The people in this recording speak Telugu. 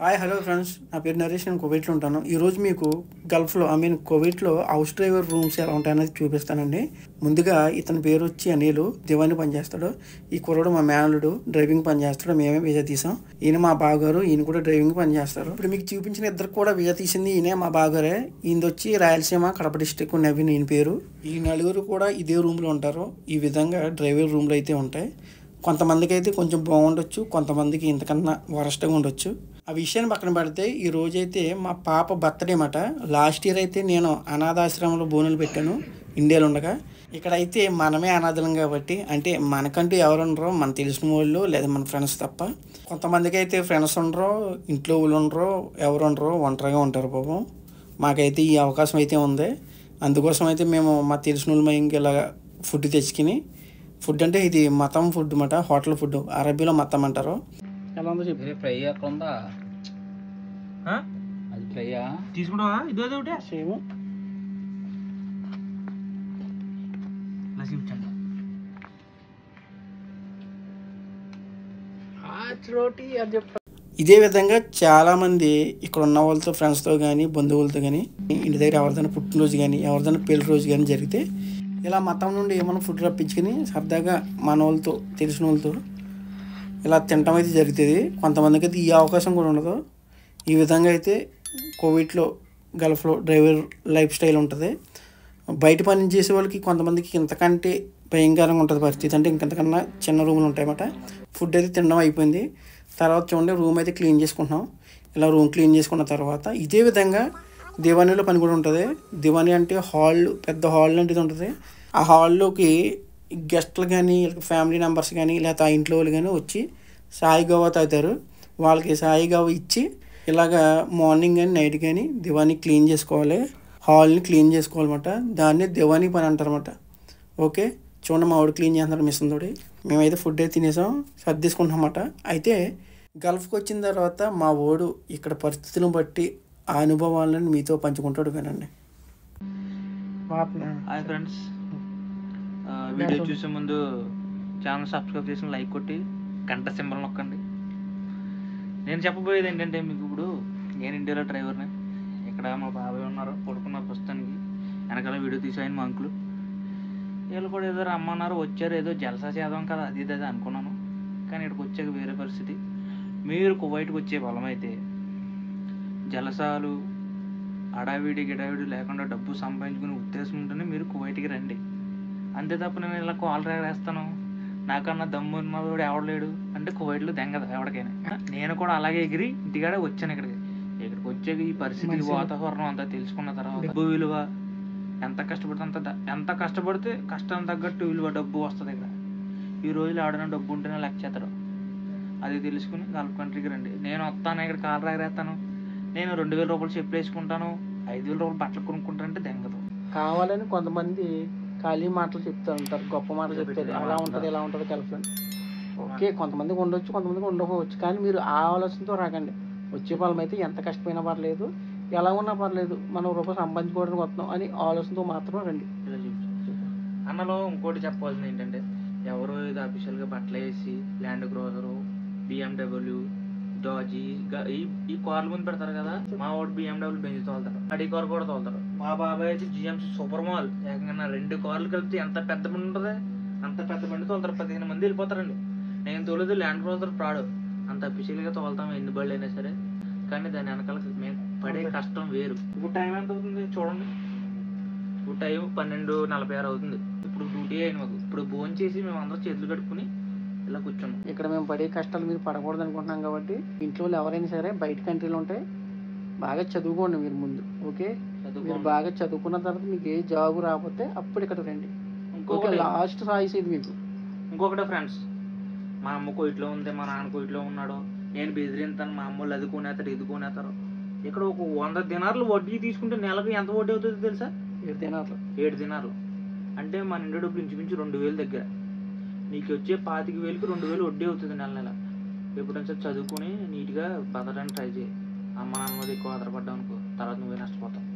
హాయ్ హలో ఫ్రెండ్స్, నా పేరు నరేష్. నేను కువైట్లో ఉంటాను. ఈరోజు మీకు గల్ఫ్లో కువైట్లో హౌస్ డ్రైవర్ రూమ్స్ ఎలా ఉంటాయనేది చూపిస్తానండి. ముందుగా ఇతని పేరు వచ్చి అనిల్, దివాని పనిచేస్తాడు. ఈ కుర్రాడు మా మేనలుడు, డ్రైవింగ్ పని చేస్తాడు. మేమే వీజా తీసాం. ఈయన మా బావగారు, ఈయన కూడా డ్రైవింగ్ పని చేస్తారు. ఇప్పుడు మీకు చూపించిన ఇద్దరు కూడా వీజా తీసింది ఈయనే, మా బావగారే. ఈయన వచ్చి రాయలసీమ కడప డిస్టిక్, నవీన్ ఈయన పేరు. ఈ నలుగురు కూడా ఇదే రూమ్లో ఉంటారు. ఈ విధంగా డ్రైవర్ రూమ్లు అయితే ఉంటాయి. కొంతమందికి అయితే కొంచెం బాగుండొచ్చు, కొంతమందికి ఇంతకన్నా వరస్ట్గా ఉండొచ్చు. ఆ విషయాన్ని పక్కన పెడితే ఈ రోజైతే మా పాప బర్త్డే మాట. లాస్ట్ ఇయర్ అయితే నేను అనాథాశ్రమంలో బోనులు పెట్టాను ఇండియాలో ఉండగా. ఇక్కడైతే మనమే అనాథలం కాబట్టి, అంటే మనకంటూ ఎవరు ఉండరో, మన తెలిసిన వాళ్ళు లేదా మన ఫ్రెండ్స్ తప్ప. కొంతమందికి అయితే ఫ్రెండ్స్ ఉండరు, ఇంట్లో వాళ్ళు ఉండరు, ఎవరు ఉండరు, ఒంటరిగా ఉంటారు పాపం. మాకైతే ఈ అవకాశం అయితే ఉంది. అందుకోసం అయితే మేము మా తెలిసిన వాళ్ళు ఇలా ఫుడ్ తెచ్చుకుని, ఫుడ్ అంటే ఇది మతం ఫుడ్ అన్నమాట, హోటల్ ఫుడ్, అరబీలో మతం అంటారు. ఎలా ఉందో చెప్పి ఫ్రై అక్కడ ఉందా? అది ఫ్రైయా తీసుకుంటావా? ఇదో ఒకటే సేమ్ ఇదే విధంగా చాలామంది ఇక్కడ ఉన్న వాళ్ళతో, ఫ్రెండ్స్తో కానీ బంధువులతో కానీ, ఇంటి దగ్గర ఎవరిదైనా పుట్టినరోజు కానీ ఎవరిదైనా పెళ్లి రోజు కానీ జరిగితే ఇలా మతం నుండి ఏమైనా ఫుడ్ రప్పించుకొని సరదాగా మన వాళ్ళతో, తెలిసిన వాళ్ళతో ఇలా తినటం అయితే జరుగుతుంది. కొంతమందికి అయితే ఈ అవకాశం కూడా ఉండదు. ఈ విధంగా అయితే కోవిడ్లో గల్ఫ్లో డ్రైవర్ లైఫ్ స్టైల్ ఉంటుంది. బయట పని చేసే వాళ్ళకి కొంతమందికి ఇంతకంటే భయంకరంగా ఉంటుంది పరిస్థితి. అంటే ఇంకంతకన్నా చిన్న రూములు ఉంటాయన్నమాట. ఫుడ్ అయితే తినడం అయిపోయింది. తర్వాత చూడండి, రూమ్ అయితే క్లీన్ చేసుకుంటున్నాం. ఇలా రూమ్ క్లీన్ చేసుకున్న తర్వాత ఇదే విధంగా దివానీలో పని కూడా ఉంటుంది. దివానీ అంటే హాల్, పెద్ద హాల్ లాంటిది ఉంటుంది. ఆ హాల్లోకి గెస్ట్లు కానీ, ఫ్యామిలీ మెంబర్స్ కానీ, లేకపోతే ఆ ఇంట్లో వాళ్ళు కానీ వచ్చి సాయి గవా తాగుతారు. వాళ్ళకి సాయి గవా ఇచ్చి ఇలాగా మార్నింగ్ కానీ నైట్ కానీ దివానీ క్లీన్ చేసుకోవాలి, హాల్ని క్లీన్ చేసుకోవాలన్నమాట. దాన్ని దివానీ పని అంటారన్నమాట. ఓకే, చూడండి మా వాడు క్లీన్ చేస్తున్నారు మిషన్ తోటి. మేమైతే ఫుడ్ అయితే తినేసాం, సర్దేసుకుంటాం అన్నమాట. అయితే గల్ఫ్కి వచ్చిన తర్వాత మా వాడు ఇక్కడ పరిస్థితులను బట్టి ఆ అనుభవాలను మీతో పంచుకుంటాడు. వినండి. హాయ్ ఫ్రెండ్స్, వీడియో చూసే ముందు ఛానల్ సబ్స్క్రైబ్ చేసి లైక్ కొట్టి గంట సింబల్ నొక్కండి. నేను చెప్పబోయేది ఏంటంటే, మీకు ఇప్పుడు నేను ఇండియాలో డ్రైవర్ని. ఇక్కడ మా బాబాయ్ ఉన్నారు, పడుకున్నారు ప్రస్తుతానికి. వెనకాల వీడియో తీసాయని మా అంకులు. వీళ్ళు కూడా ఏదో రమ్మన్నారు, వచ్చారు, ఏదో జలసా చేద్దాం కదా అది ఇది అనుకున్నాను. కానీ ఇక్కడికి వచ్చాక వేరే పరిస్థితి. మీరు కువైట్కి వచ్చే బలం అయితే జలసాలు, అడావిడి గిడావిడి లేకుండా డబ్బు సంపాదించుకునే ఉద్దేశం ఉంటేనే మీరు కువైట్కి రండి. అంతే తప్ప నేను ఇలా కాల్ వేస్తాను, నాకన్నా దమ్ము ఉన్నవాడు ఎవడలేడు అంటే కువైట్లో దెంగదు ఎవరికైనా. నేను కూడా అలాగే ఎగిరి ఇంటికాడే వచ్చాను. ఇక్కడికి వచ్చాక ఈ పరిస్థితి, వాతావరణం అంతా తెలుసుకున్న తర్వాత డబ్బు విలువ, ఎంత కష్టపడితే కష్టం తగ్గట్టు విలువ డబ్బు వస్తుంది. ఇక్కడ ఈ రోజులు ఆడైనా డబ్బు ఉంటేనే లెక్క చేస్తారు. అది తెలుసుకుని గల్ఫ్ కంట్రీకి రండి. నేను వస్తాను, ఇక్కడ కాల్ వేస్తాను, నేను 2000 రూపాయలు చెప్పులు వేసుకుంటాను, 5000 రూపాయలు బట్టలు కొనుక్కుంటానంటే దెంగదు. కావాలని కొంతమంది ఖాళీ మాటలు చెప్తూ ఉంటారు, గొప్ప మాటలు చెప్తారు. అలా ఉంటుంది, ఇలా ఉంటుంది గల్ఫ్లో. ఓకే, కొంతమందికి ఉండొచ్చు, కొంతమందికి ఉండకపోవచ్చు. కానీ మీరు ఆ ఆలోచనతో రాకండి. వచ్చే ఫలం అయితే ఎంత కష్టమైనా పర్లేదు, ఎలా ఉన్నా పర్లేదు, మనం రూపాయలు సంపాదించుకోవడానికి వస్తున్నాం అని ఆలోచనతో మాత్రం రండి. ఇలా చూపించు. అన్నలో ఇంకోటి చెప్పాల్సింది ఏంటంటే, ఎవరో ఏదో అఫీషియల్గా బట్టలు వేసి ల్యాండ్ క్రూజరు, BMW, డాజీ ఈ కార్ల ముందు పెడతారు కదా. మా వాడు BMW బెంజ్ తోలుతాడు, అడి కార్ కూడా తోలుతాడు. మా బాబాయ్ అయితే GMC సూపర్ మాల్. ఏకంగా 2 కార్లు కలిపితే ఎంత పెద్ద బండి ఉంటుంది, అంత పెద్ద బండి తోలుతారు. 15 మంది వెళ్ళిపోతారండి. నేను తోలేదు ల్యాండ్ క్రూజర్ ప్రాడు. అంత అఫీషియల్గా తోలుతాం ఎన్ని బళ్ళు అయినా సరే. కానీ దాని వెనకాల మేము పడే కష్టం వేరు. ఇప్పుడు టైం ఎంత అవుతుంది చూడండి. ఇప్పుడు టైం 12:46 అవుతుంది. ఇప్పుడు డ్యూటీ అయిన మాకు. ఇప్పుడు భోజనం చేసి మేము అందరూ చేతులు కట్టుకుని ఇలా కూర్చున్నాం. ఇక్కడ మేము పడే కష్టాలు మీరు పడకూడదు అనుకుంటున్నాం కాబట్టి, ఇంట్లో ఎవరైనా సరే బయట కంట్రీలో ఉంటే బాగా చదువుకోండి మీరు ముందు. ఓకే, మీరు బాగా చదువుకున్న తర్వాత మీకు ఏ జాబ్ రాకపోతే అప్పుడు ఇక్కడ రండి. ఇంకొక లాస్ట్ చాయిస్ ఇది మీకు. ఇంకొకటే ఫ్రెండ్స్, మా అమ్మ కోయిట్లో ఉంది, మా నాన్న కోయిట్లో ఉన్నాడు, నేను బెదిరింతాను, మా అమ్మ వాళ్ళు అది కొనేస్తారు, ఇది కొనేస్తారు. ఇక్కడ ఒక 100 దినార్లు వడ్డీ తీసుకుంటే నెలకు ఎంత వడ్డీ అవుతుందో తెలుసా? 7 దినార్లు అంటే మన ఇంటి డబ్బులు ఇంచుమించు 2000 దగ్గర. నీకు వచ్చే 25,000కి 2000 వడ్డీ అవుతుంది నెల. ఎప్పుడైనా సరే చదువుకుని నీట్గా బతకడానికి ట్రై చేయి. అమ్మ నాన్న మీద ఎక్కువ ఆధారపడ్డావు అనుకో, తర్వాత నువ్వే నష్టపోతావు.